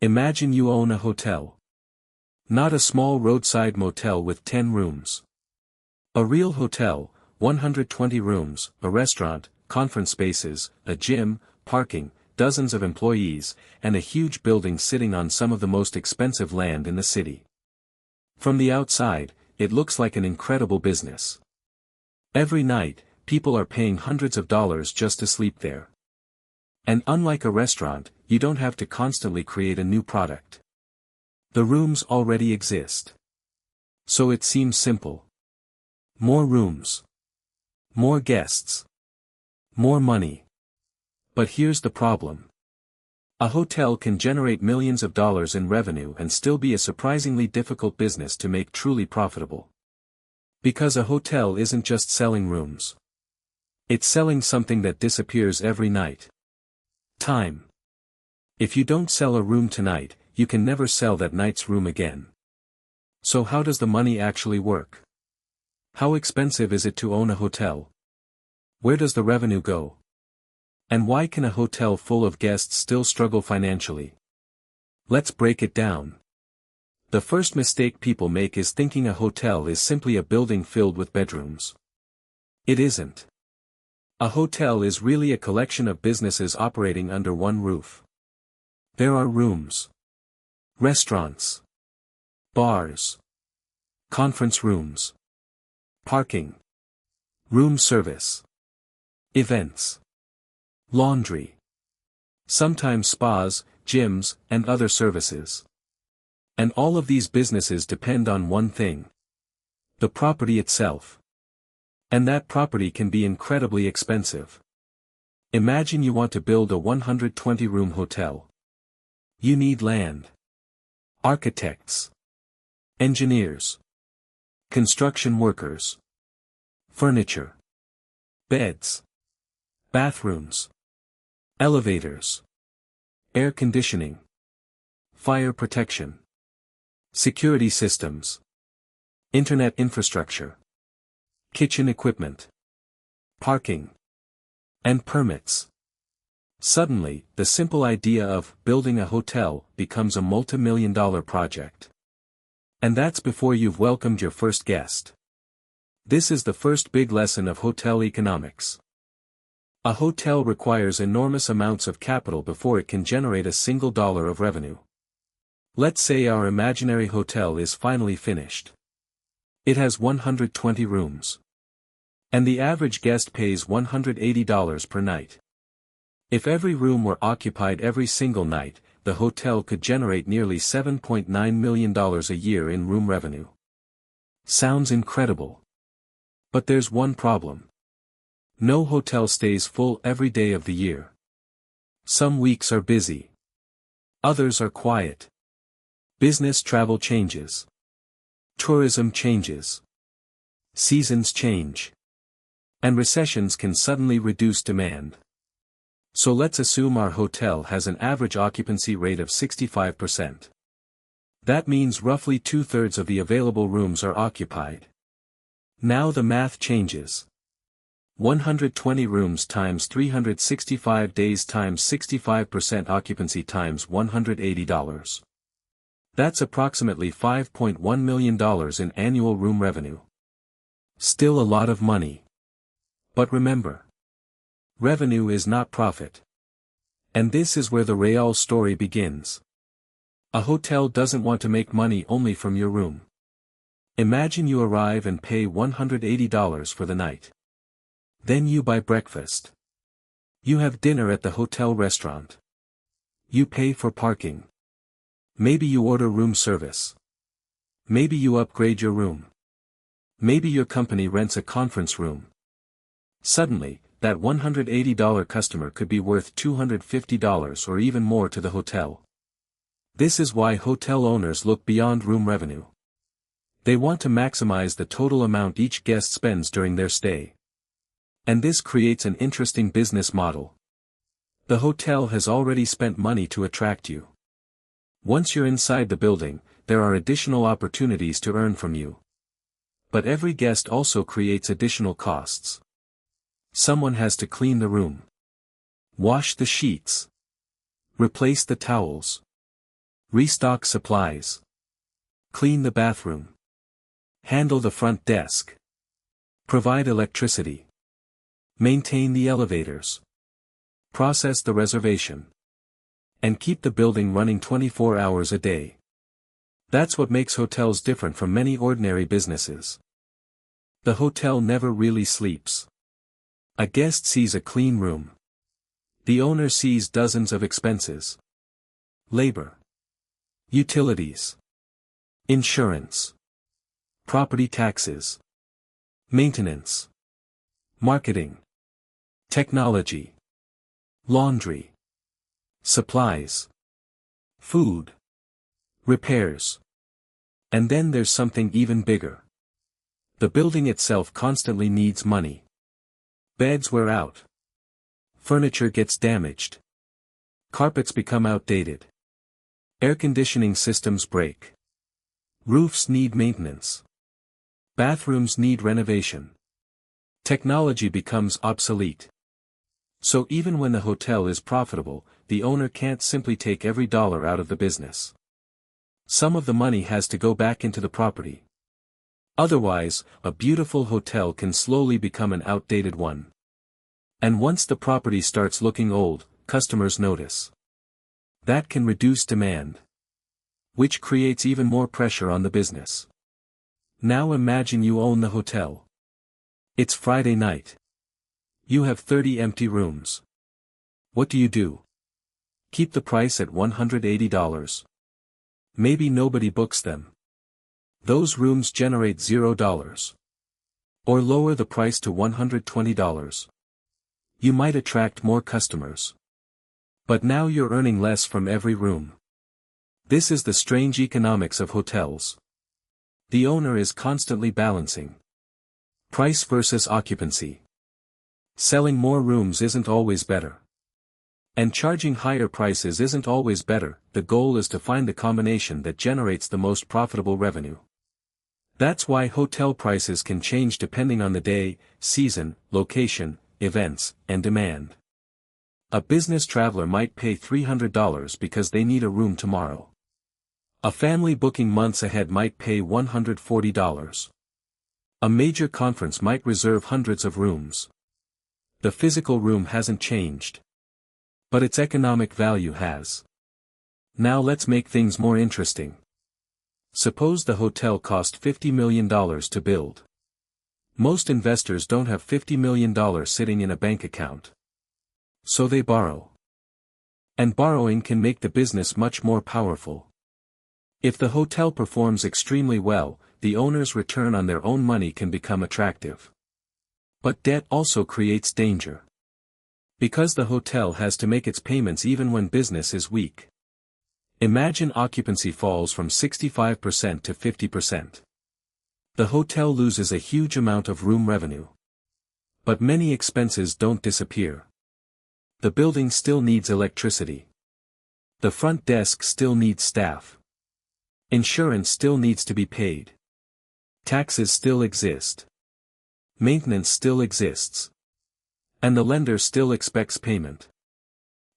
Imagine you own a hotel. Not a small roadside motel with 10 rooms. A real hotel, 120 rooms, a restaurant, conference spaces, a gym, parking, dozens of employees, and a huge building sitting on some of the most expensive land in the city. From the outside, it looks like an incredible business. Every night, people are paying hundreds of dollars just to sleep there. And unlike a restaurant, you don't have to constantly create a new product. The rooms already exist. So it seems simple. More rooms. More guests. More money. But here's the problem. A hotel can generate millions of dollars in revenue and still be a surprisingly difficult business to make truly profitable. Because a hotel isn't just selling rooms. It's selling something that disappears every night. Time. If you don't sell a room tonight, you can never sell that night's room again. So how does the money actually work? How expensive is it to own a hotel? Where does the revenue go? And why can a hotel full of guests still struggle financially? Let's break it down. The first mistake people make is thinking a hotel is simply a building filled with bedrooms. It isn't. A hotel is really a collection of businesses operating under one roof. There are rooms, restaurants, bars, conference rooms, parking, room service, events, laundry, sometimes spas, gyms, and other services. And all of these businesses depend on one thing: the property itself. And that property can be incredibly expensive. Imagine you want to build a 120-room hotel. You need land, architects, engineers, construction workers, furniture, beds, bathrooms, elevators, air conditioning, fire protection, security systems, internet infrastructure, kitchen equipment, parking, and permits. Suddenly, the simple idea of building a hotel becomes a multi-million-dollar project. And that's before you've welcomed your first guest. This is the first big lesson of hotel economics. A hotel requires enormous amounts of capital before it can generate a single dollar of revenue. Let's say our imaginary hotel is finally finished. It has 120 rooms. And the average guest pays $180 per night. If every room were occupied every single night, the hotel could generate nearly $7.9 million a year in room revenue. Sounds incredible. But there's one problem. No hotel stays full every day of the year. Some weeks are busy. Others are quiet. Business travel changes. Tourism changes. Seasons change. And recessions can suddenly reduce demand. So let's assume our hotel has an average occupancy rate of 65%. That means roughly 2/3 of the available rooms are occupied. Now the math changes. 120 rooms times 365 days times 65% occupancy times $180. That's approximately $5.1 million in annual room revenue. Still a lot of money. But remember, revenue is not profit. And this is where the real story begins. A hotel doesn't want to make money only from your room. Imagine you arrive and pay $180 for the night. Then you buy breakfast. You have dinner at the hotel restaurant. You pay for parking. Maybe you order room service. Maybe you upgrade your room. Maybe your company rents a conference room. Suddenly, that $180 customer could be worth $250 or even more to the hotel. This is why hotel owners look beyond room revenue. They want to maximize the total amount each guest spends during their stay. And this creates an interesting business model. The hotel has already spent money to attract you. Once you're inside the building, there are additional opportunities to earn from you. But every guest also creates additional costs. Someone has to clean the room, wash the sheets, replace the towels, Restock supplies. Clean the bathroom. Handle the front desk. Provide electricity. Maintain the elevators. Process the reservation. And keep the building running 24 hours a day. That's what makes hotels different from many ordinary businesses. The hotel never really sleeps. A guest sees a clean room. The owner sees dozens of expenses. Labor. Utilities. Insurance. Property taxes. Maintenance. Marketing. Technology. Laundry. Supplies. Food. Repairs. And then there's something even bigger. The building itself constantly needs money. Beds wear out. Furniture gets damaged. Carpets become outdated. Air conditioning systems break. Roofs need maintenance. Bathrooms need renovation. Technology becomes obsolete. So even when the hotel is profitable, the owner can't simply take every dollar out of the business. Some of the money has to go back into the property. Otherwise, a beautiful hotel can slowly become an outdated one. And once the property starts looking old, customers notice. That can reduce demand, which creates even more pressure on the business. Now imagine you own the hotel. It's Friday night. You have 30 empty rooms. What do? Keep the price at $180. Maybe nobody books them. Those rooms generate $0. Or lower the price to $120. You might attract more customers. But now you're earning less from every room. This is the strange economics of hotels. The owner is constantly balancing price versus occupancy. Selling more rooms isn't always better. And charging higher prices isn't always better. The goal is to find the combination that generates the most profitable revenue. That's why hotel prices can change depending on the day, season, location, events, and demand. A business traveler might pay $300 because they need a room tomorrow. A family booking months ahead might pay $140. A major conference might reserve hundreds of rooms. The physical room hasn't changed. But its economic value has. Now let's make things more interesting. Suppose the hotel cost $50 million to build. Most investors don't have $50 million sitting in a bank account. So they borrow. And borrowing can make the business much more powerful. If the hotel performs extremely well, the owner's return on their own money can become attractive. But debt also creates danger. Because the hotel has to make its payments even when business is weak. Imagine occupancy falls from 65% to 50%. The hotel loses a huge amount of room revenue. But many expenses don't disappear. The building still needs electricity. The front desk still needs staff. Insurance still needs to be paid. Taxes still exist. Maintenance still exists. And the lender still expects payment.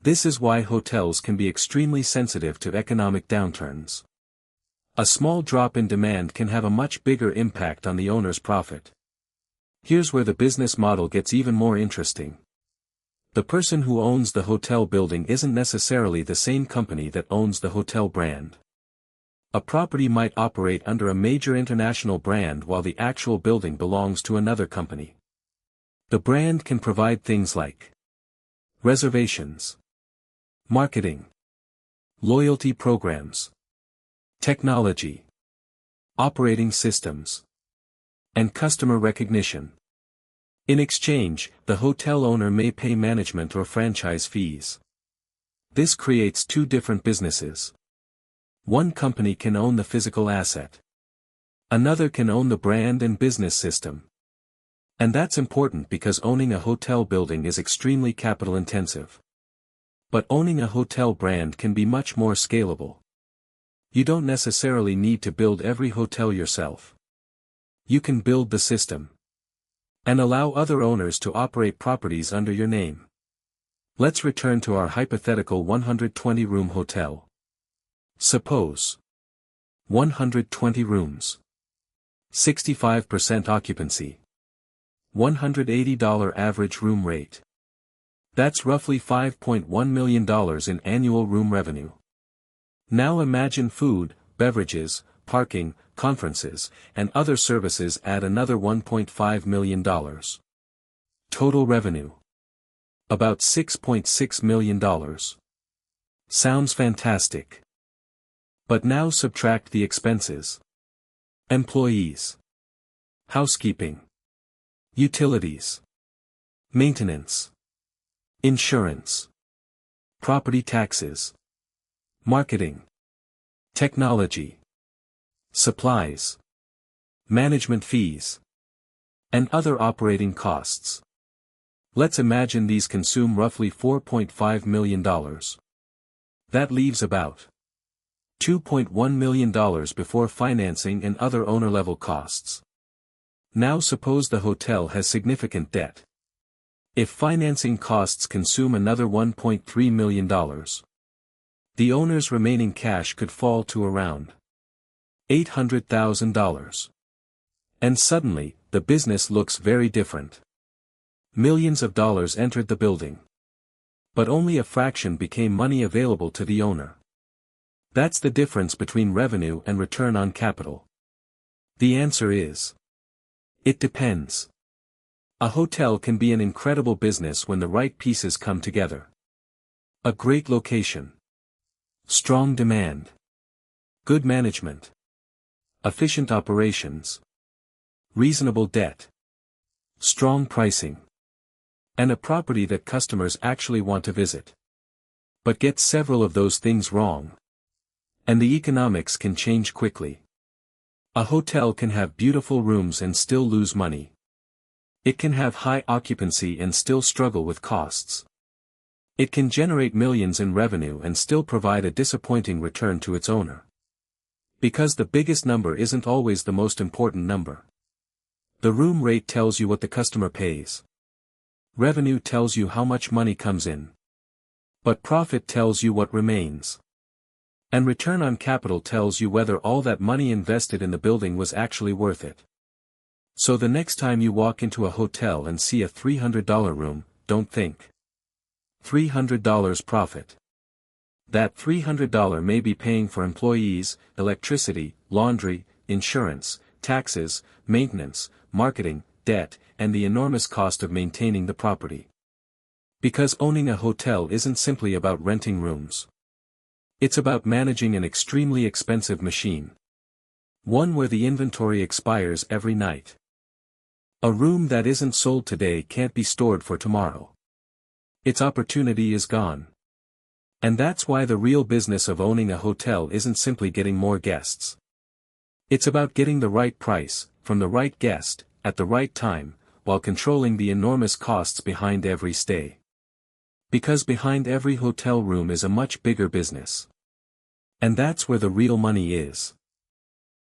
This is why hotels can be extremely sensitive to economic downturns. A small drop in demand can have a much bigger impact on the owner's profit. Here's where the business model gets even more interesting. The person who owns the hotel building isn't necessarily the same company that owns the hotel brand. A property might operate under a major international brand while the actual building belongs to another company. The brand can provide things like reservations, marketing, loyalty programs, technology, operating systems, and customer recognition. In exchange, the hotel owner may pay management or franchise fees. This creates two different businesses. One company can own the physical asset. Another can own the brand and business system. And that's important because owning a hotel building is extremely capital intensive. But owning a hotel brand can be much more scalable. You don't necessarily need to build every hotel yourself. You can build the system. And allow other owners to operate properties under your name. Let's return to our hypothetical 120-room hotel. Suppose 120 rooms. 65% occupancy. $180 average room rate. That's roughly $5.1 million in annual room revenue. Now imagine food, beverages, parking, conferences, and other services add another $1.5 million. Total revenue. About $6.6 million. Sounds fantastic. But now subtract the expenses. Employees. Housekeeping. Utilities. Maintenance. Insurance. Property taxes. Marketing. Technology. Supplies. Management fees. And other operating costs. Let's imagine these consume roughly $4.5 million. That leaves about $2.1 million before financing and other owner-level costs. Now suppose the hotel has significant debt. If financing costs consume another $1.3 million, the owner's remaining cash could fall to around $800,000. And suddenly, the business looks very different. Millions of dollars entered the building. But only a fraction became money available to the owner. That's the difference between revenue and return on capital. The answer is: it depends. A hotel can be an incredible business when the right pieces come together. A great location. Strong demand. Good management. Efficient operations. Reasonable debt. Strong pricing. And a property that customers actually want to visit. But get several of those things wrong, and the economics can change quickly. A hotel can have beautiful rooms and still lose money. It can have high occupancy and still struggle with costs. It can generate millions in revenue and still provide a disappointing return to its owner. Because the biggest number isn't always the most important number. The room rate tells you what the customer pays. Revenue tells you how much money comes in. But profit tells you what remains. And return on capital tells you whether all that money invested in the building was actually worth it. So the next time you walk into a hotel and see a $300 room, don't think $300 profit. That $300 may be paying for employees, electricity, laundry, insurance, taxes, maintenance, marketing, debt, and the enormous cost of maintaining the property. Because owning a hotel isn't simply about renting rooms. It's about managing an extremely expensive machine. One where the inventory expires every night. A room that isn't sold today can't be stored for tomorrow. Its opportunity is gone. And that's why the real business of owning a hotel isn't simply getting more guests. It's about getting the right price, from the right guest, at the right time, while controlling the enormous costs behind every stay. Because behind every hotel room is a much bigger business. And that's where the real money is.